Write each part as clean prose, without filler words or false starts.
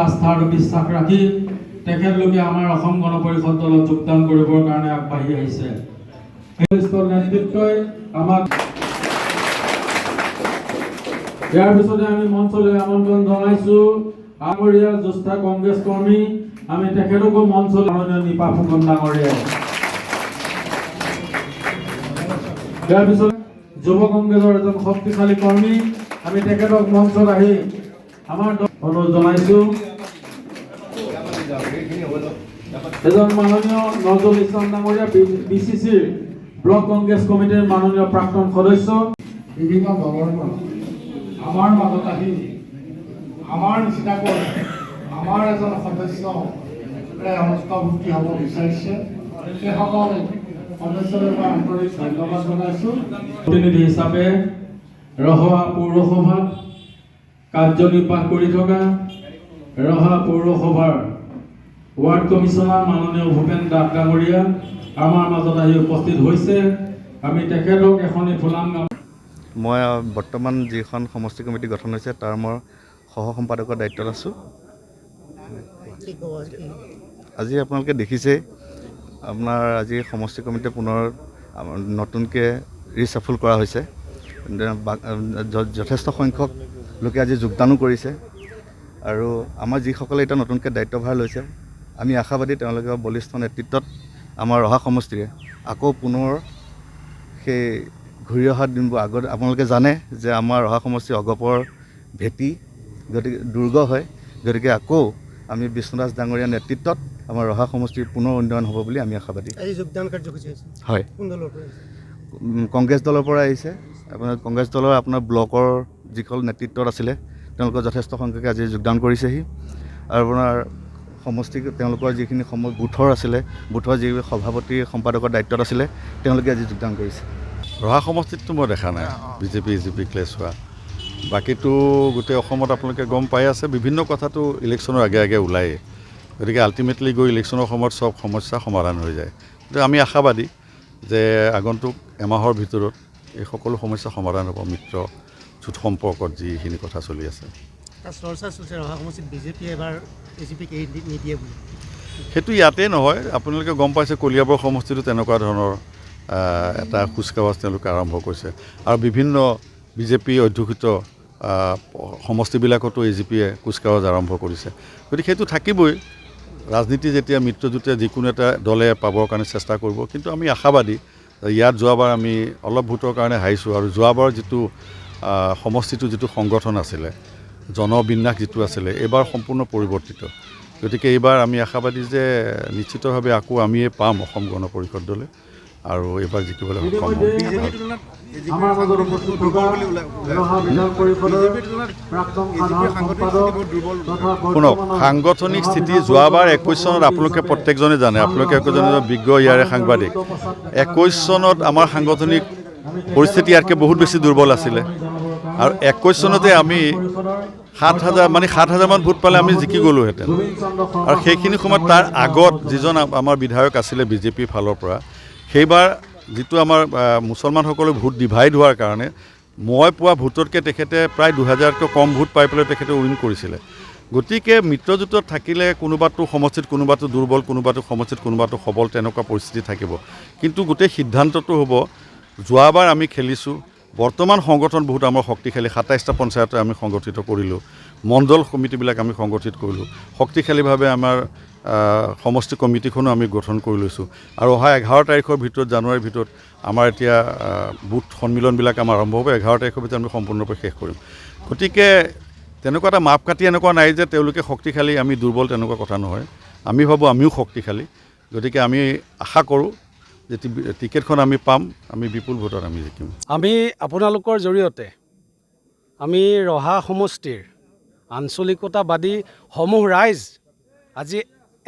আস্থাৰ বিশ্বাস ৰাখি তেখেতলোকে আমাৰ অসম গণ পৰিষদ দলত যোগদান কৰিবৰ কাৰণে আগবাঢ়ি আহিছে। নেতৃত্বই আমাক ইয়াৰ পিছতে আমি মঞ্চলৈ আমন্ত্ৰণ জনাইছো আমৰীয়া জ্যেষ্ঠ কংগ্ৰেছ কৰ্মী আমি তেখেতকো মঞ্চলৈ নিপা ফুকন ডাঙৰীয়া। ইয়াৰ পিছত যুৱ কংগ্ৰেছৰ এজন শক্তিশালী কৰ্মী আমি তেখেতক মঞ্চত আহি আমাৰ অনুৰোধ জনাইছো। এজন মাননীয় নজৰুল ইছলাম ডাঙৰীয়া BCCৰ ব্লক কংগ্ৰেছ কমিটিৰ মাননীয় প্ৰাক্তন সদস্য বিভিন্ন দলৰ আমাৰ মাজত আহি আমাৰ নিচিনাকৈ আমাৰ এজন সদস্য অন্তৰ্ভুক্তি হ'ব বিচাৰিছে সেইসকল সদস্যলৈ মই আন্তৰিক ধন্যবাদ জনাইছোঁ। প্ৰতিনিধি হিচাপে ৰহা পৌৰসভাত কাৰ্যনিৰ্বাহ কৰি থকা ৰহা পৌৰসভাৰ ৱাৰ্ড কমিশনাৰ মাননীয় ভূপেন দাস ডাঙৰীয়া আমাৰ মাজত আহি উপস্থিত হৈছে। আমি তেখেতক এখনি ফুলাম। মই বৰ্তমান যিখন সমষ্টি কমিটি গঠন হৈছে তাৰ মই সহ সম্পাদকৰ দায়িত্বত আছোঁ। আজি আপোনালোকে দেখিছে আপোনাৰ আজি সমষ্টি কমিটি পুনৰ নতুনকৈ ৰিচাফল কৰা হৈছে। যথেষ্ট সংখ্যক লোকে আজি যোগদানো কৰিছে আৰু আমাৰ যিসকলে এতিয়া নতুনকৈ দায়িত্বভাৰ লৈছে আমি আশাবাদী তেওঁলোকৰ বলিষ্ঠ নেতৃত্বত আমাৰ ৰহা সমষ্টিৰে আকৌ পুনৰ সেই ঘূৰি অহা দিনবোৰ আগত আপোনালোকে জানে যে আমাৰ ৰহা সমষ্টি অগপৰ ভেটি গতিকে দুৰ্গ হয়। গতিকে আকৌ আমি বিষ্ণুদাস ডাঙৰীয়াৰ নেতৃত্বত আমাৰ ৰহা সমষ্টিৰ পুনৰ উন্নয়ন হ'ব বুলি আমি আশাবাদী। হয়, কংগ্ৰেছ দলৰ পৰা আহিছে। আপোনাৰ কংগ্ৰেছ দলৰ আপোনাৰ ব্লকৰ যিসকল নেতৃত্বত আছিলে তেওঁলোকৰ যথেষ্ট সংখ্যকে আজি যোগদান কৰিছেহি আৰু আপোনাৰ সমষ্টি তেওঁলোকৰ যিখিনি বুথৰ আছিলে বুথৰ যি সভাপতি সম্পাদকৰ দায়িত্বত আছিলে তেওঁলোকে আজি যোগদান কৰিছে। ৰহা সমষ্টিতটো মই দেখা নাই বিজেপি এজিপি ক্লেছ হোৱা। বাকীটো গোটেই অসমত আপোনালোকে গম পাই আছে বিভিন্ন কথাটো ইলেকশ্যনৰ আগে আগে ওলায়ে। গতিকে আল্টিমেটলি গৈ ইলেকশ্যনৰ সময়ত চব সমস্যা সমাধান হৈ যায়। গতিকে আমি আশাবাদী যে আগন্তুক এমাহৰ ভিতৰত এই সকলো সমস্যা সমাধান হ'ব। মিত্ৰ জোঁট সম্পৰ্কত যিখিনি কথা চলি আছে সেইটো ইয়াতে নহয়। আপোনালোকে গম পাইছে কলিয়াবৰ সমষ্টিটো তেনেকুৱা ধৰণৰ এটা কুচকাৱাজ তেওঁলোকে আৰম্ভ কৰিছে আৰু বিভিন্ন বিজেপি অধ্যুষিত সমষ্টিবিলাকতো এজিপিয়ে কুচকাৱাজ আৰম্ভ কৰিছে। গতিকে সেইটো থাকিবই। ৰাজনীতি যেতিয়া মিত্ৰজোঁটে যিকোনো এটা দলে পাবৰ কাৰণে চেষ্টা কৰিব, কিন্তু আমি আশাবাদী ইয়াত যোৱাবাৰ আমি অলপ ভোটৰ কাৰণে হাৰিছোঁ আৰু যোৱাবাৰ যিটো সমষ্টিটো যিটো সংগঠন আছিলে জনবিন্যাস যিটো আছিলে এইবাৰ সম্পূৰ্ণ পৰিৱৰ্তিত। গতিকে এইবাৰ আমি আশাবাদী যে নিশ্চিতভাৱে আকৌ আমিয়ে পাম অসম গণ পৰিষদ দলে আৰু এইবাৰ জিকিবলৈ সক্ষম হ'ম। শুনক, সাংগঠনিক স্থিতি যোৱাবাৰ 21 চনত আপোনালোকে প্ৰত্যেকজনে জানে, আপোনালোকে একোজনে বিজ্ঞ ইয়াৰে সাংবাদিক। 21 চনত আমাৰ সাংগঠনিক পৰিস্থিতি ইয়াতকৈ বহুত বেছি দুৰ্বল আছিলে আৰু 21 চনতে আমি 7,000 মান ভোট পালে আমি জিকি গ'লোহেঁতেন। আৰু সেইখিনি সময়ত তাৰ আগত যিজন আমাৰ বিধায়ক আছিলে বিজেপিৰ ফালৰ পৰা সেইবাৰ যিটো আমাৰ মুছলমানসকলে ভোট ডিভাইড হোৱাৰ কাৰণে মই পোৱা ভোটতকৈ তেখেতে প্ৰায় 2000তকৈ কম ভোট পাই পেলাই তেখেতে উইন কৰিছিলে। গতিকে মিত্ৰজোঁটত থাকিলে কোনোবাটো সমষ্টিত কোনোবাটো দুৰ্বল, কোনোবাটো সমষ্টিত কোনোবাটো সবল, তেনেকুৱা পৰিস্থিতি থাকিব। কিন্তু গোটেই সিদ্ধান্তটো হ'ব যোৱাবাৰ আমি খেলিছোঁ। বৰ্তমান সংগঠন বহুত আমাৰ শক্তিশালী। 27টা পঞ্চায়তে আমি সংগঠিত কৰিলোঁ, মণ্ডল সমিতিবিলাক আমি সংগঠিত কৰিলোঁ, শক্তিশালীভাৱে আমাৰ সমষ্টি কমিটিখনো আমি গঠন কৰি লৈছোঁ আৰু অহা 11 তাৰিখৰ ভিতৰত জানুৱাৰীৰ ভিতৰত আমাৰ এতিয়া বুথ সন্মিলনবিলাক আমাৰ আৰম্ভ হ'ব। 11 তাৰিখৰ ভিতৰত আমি সম্পূৰ্ণৰূপে শেষ কৰিম। গতিকে তেনেকুৱা এটা মাপকাঠি এনেকুৱা নাই যে তেওঁলোকে শক্তিশালী আমি দুৰ্বল, তেনেকুৱা কথা নহয়। আমি ভাবোঁ আমিও শক্তিশালী। গতিকে আমি আশা কৰোঁ যে টিকেটখন আমি পাম, আমি বিপুল ভোটত আমি জিকিম। আমি আপোনালোকৰ জৰিয়তে আমি ৰহা সমষ্টিৰ আঞ্চলিকতাবাদী সমূহ ৰাইজ আজি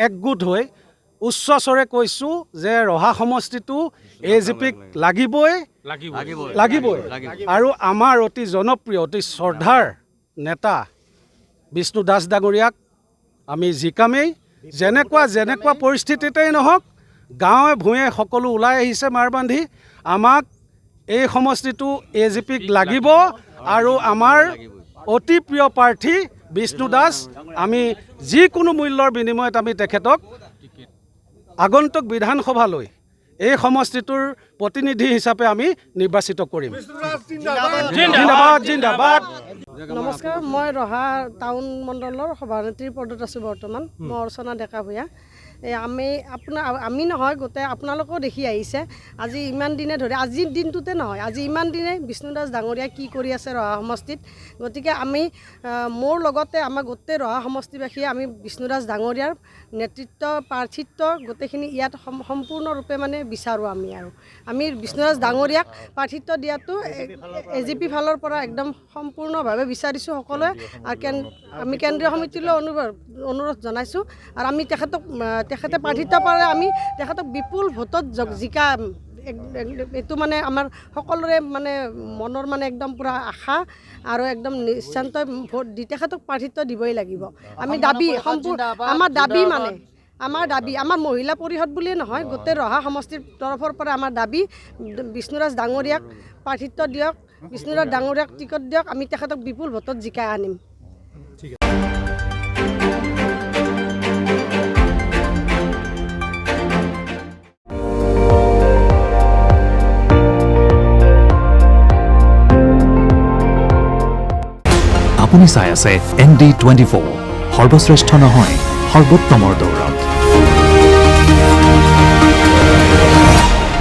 একগোট হৈ উচ্চ স্বৰে কৈছোঁ যে ৰহা সমষ্টিটো এজিপিক লাগিবই আৰু আমাৰ অতি জনপ্ৰিয় অতি শ্ৰদ্ধাৰ নেতা বিষ্ণু দাস ডাঙৰীয়াক আমি জিকামেই। যেনেকুৱা পৰিস্থিতিতেই নহওক গাঁৱে ভূঞে সকলো ওলাই আহিছে মাৰ বান্ধি। আমাক এই সমষ্টিটো AGPক লাগিব আৰু আমাৰ অতি প্ৰিয় প্ৰাৰ্থী বিষ্ণু দাস আমি যিকোনো মূল্যৰ বিনিময়ত আমি তেখেতক আগন্তুক বিধানসভালৈ এই সমষ্টিটোৰ প্ৰতিনিধি হিচাপে আমি নিৰ্বাচিত কৰিম। জিন্দাবাদ জিন্দাবাদ। নমস্কাৰ, মই ৰহা টাউন মণ্ডলৰ সভানেত্ৰীৰ পদত আছোঁ বৰ্তমান। মই অৰ্চনা ডেকা ভূঞা। আমি নহয়, গোটেই আপোনালোকেও দেখি আহিছে আজি ইমান দিনে ধৰি, আজিৰ দিনটোতে নহয়, আজি ইমান দিনে বিষ্ণু দাস ডাঙৰীয়া কি কৰি আছে ৰহা সমষ্টিত। গতিকে আমি মোৰ লগতে আমাৰ গোটেই ৰহা সমষ্টিবাসীয়ে আমি বিষ্ণু দাস ডাঙৰীয়াৰ নেতৃত্ব প্ৰাৰ্থিত্ব গোটেইখিনি ইয়াত সম্পূৰ্ণৰূপে মানে বিচাৰোঁ। আমি বিষ্ণু দাস ডাঙৰীয়াক প্ৰাৰ্থিত্ব দিয়াটো AGP ফালৰ পৰা একদম সম্পূৰ্ণভাৱে বিচাৰিছোঁ সকলোৱে। আৰু আমি কেন্দ্ৰীয় সমিতিলৈ অনুৰোধ জনাইছোঁ। আৰু আমি তেখেতে প্ৰাৰ্থিত্ব পালে আমি তেখেতক বিপুল ভোটত জিকা এইটো মানে আমাৰ সকলোৰে মানে মনৰ মানে একদম পূৰা আশা আৰু একদম নিশ্চান্ত ভোট দি তেখেতক প্ৰাৰ্থিত্ব দিবই লাগিব। আমি দাবী আমাৰ দাবী আমাৰ মহিলা পৰিষদ বুলিয়ে নহয়, গোটেই ৰহা সমষ্টিৰ তৰফৰ পৰা আমাৰ দাবী বিষ্ণু দাস ডাঙৰীয়াক প্ৰাৰ্থিত্ব দিয়ক, বিষ্ণু দাস ডাঙৰীয়াক টিকট দিয়ক, আমি তেখেতক বিপুল ভোটত জিকাই আনিম। আপুনি চাই আছে ND24, সৰ্বশ্ৰেষ্ঠ নহয় সৰ্বোত্তমৰ দৌৰত।